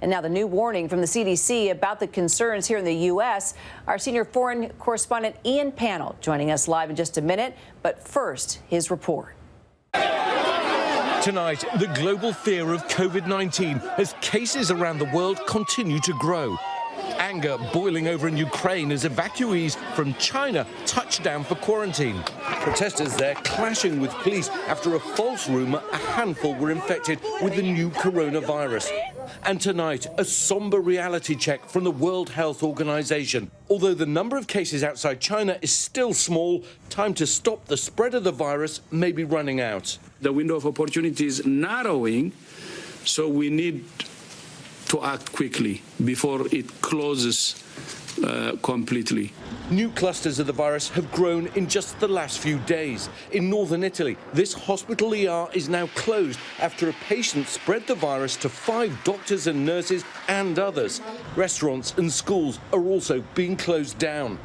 And now the new warning from the CDC about the concerns here in the U.S. Our senior foreign correspondent Ian Pannell joining us live in just a minute. But first, his report. Tonight, the global fear of COVID-19 as cases around the world continue to grow. Anger boiling over in Ukraine as evacuees from China touch down for quarantine. Protesters there clashing with police after a false rumour a handful were infected with the new coronavirus. And tonight, a sombre reality check from the World Health Organization. Although the number of cases outside China is still small, time to stop the spread of the virus may be running out. The window of opportunity is narrowing, so we need to act quickly before it closes completely. New clusters of the virus have grown in just the last few days. In northern Italy, this hospital ER is now closed after a patient spread the virus to 5 doctors and nurses and others. Restaurants and schools are also being closed down.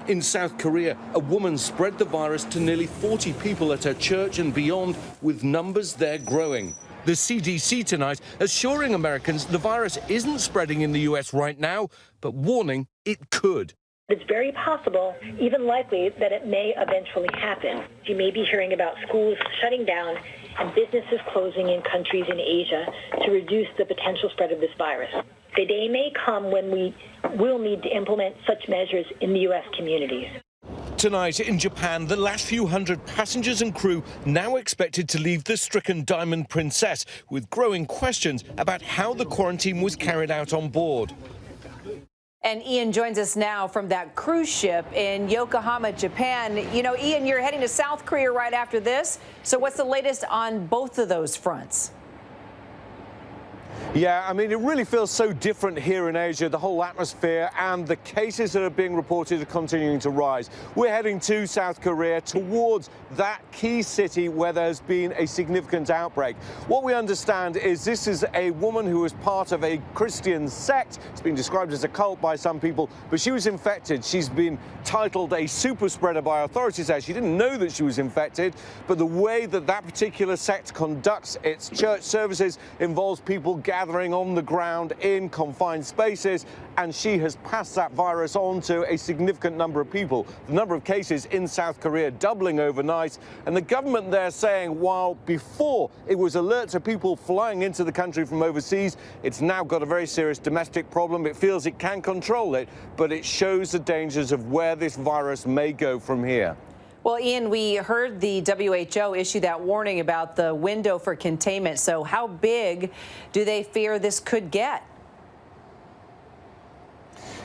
In South Korea, a woman spread the virus to nearly 40 people at her church and beyond, with numbers there growing. The CDC tonight assuring Americans the virus isn't spreading in the U.S. right now, but warning it could. It's very possible, even likely, that it may eventually happen. You may be hearing about schools shutting down and businesses closing in countries in Asia to reduce the potential spread of this virus. The day may come when we will need to implement such measures in the U.S. communities. Tonight in Japan, the last few hundred passengers and crew now expected to leave the stricken Diamond Princess, with growing questions about how the quarantine was carried out on board. And Ian joins us now from that cruise ship in Yokohama, Japan. You know, Ian, you're heading to South Korea right after this. So what's the latest on both of those fronts? Yeah, I mean, it really feels so different here in Asia, the whole atmosphere and the cases that are being reported are continuing to rise. We're heading to South Korea towards that key city where there's been a significant outbreak. What we understand is this is a woman who was part of a Christian sect. It's been described as a cult by some people, but she was infected. She's been titled a super spreader by authorities there. She didn't know that she was infected, but the way that that particular sect conducts its church services involves people gathering on the ground in confined spaces, and she has passed that virus on to a significant number of people. The number of cases in South Korea doubling overnight, and the government there saying while before it was alert to people flying into the country from overseas, it's now got a very serious domestic problem. It feels it can control it, but it shows the dangers of where this virus may go from here. Well, Ian, we heard the WHO issue that warning about the window for containment. So how big do they fear this could get?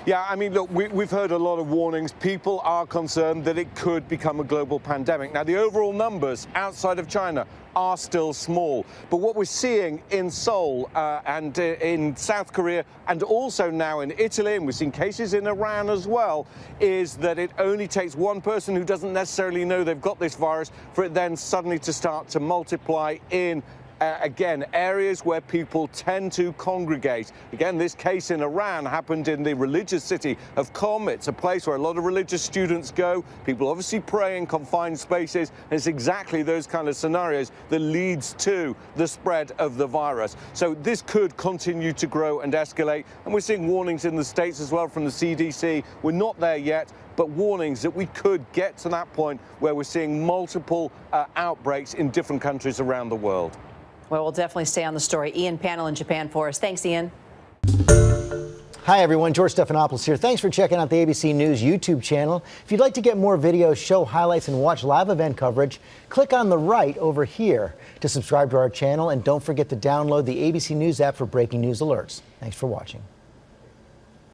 Yeah, I mean, look, we've heard a lot of warnings. People are concerned that it could become a global pandemic. Now, the overall numbers outside of China are still small. But what we're seeing in Seoul and in South Korea and also now in Italy, and we've seen cases in Iran as well, is that it only takes one person who doesn't necessarily know they've got this virus for it then suddenly to start to multiply in again, areas where people tend to congregate. Again, this case in Iran happened in the religious city of Qom. It's a place where a lot of religious students go. People obviously pray in confined spaces. And it's exactly those kind of scenarios that leads to the spread of the virus. So this could continue to grow and escalate. And we're seeing warnings in the States as well from the CDC. We're not there yet, but warnings that we could get to that point where we're seeing multiple outbreaks in different countries around the world. Well, we'll definitely stay on the story. Ian Pannell in Japan for us. Thanks, Ian. Hi, everyone. George Stephanopoulos here. Thanks for checking out the ABC News YouTube channel. If you'd like to get more videos, show highlights, and watch live event coverage, click on the right over here to subscribe to our channel. And don't forget to download the ABC News app for breaking news alerts. Thanks for watching.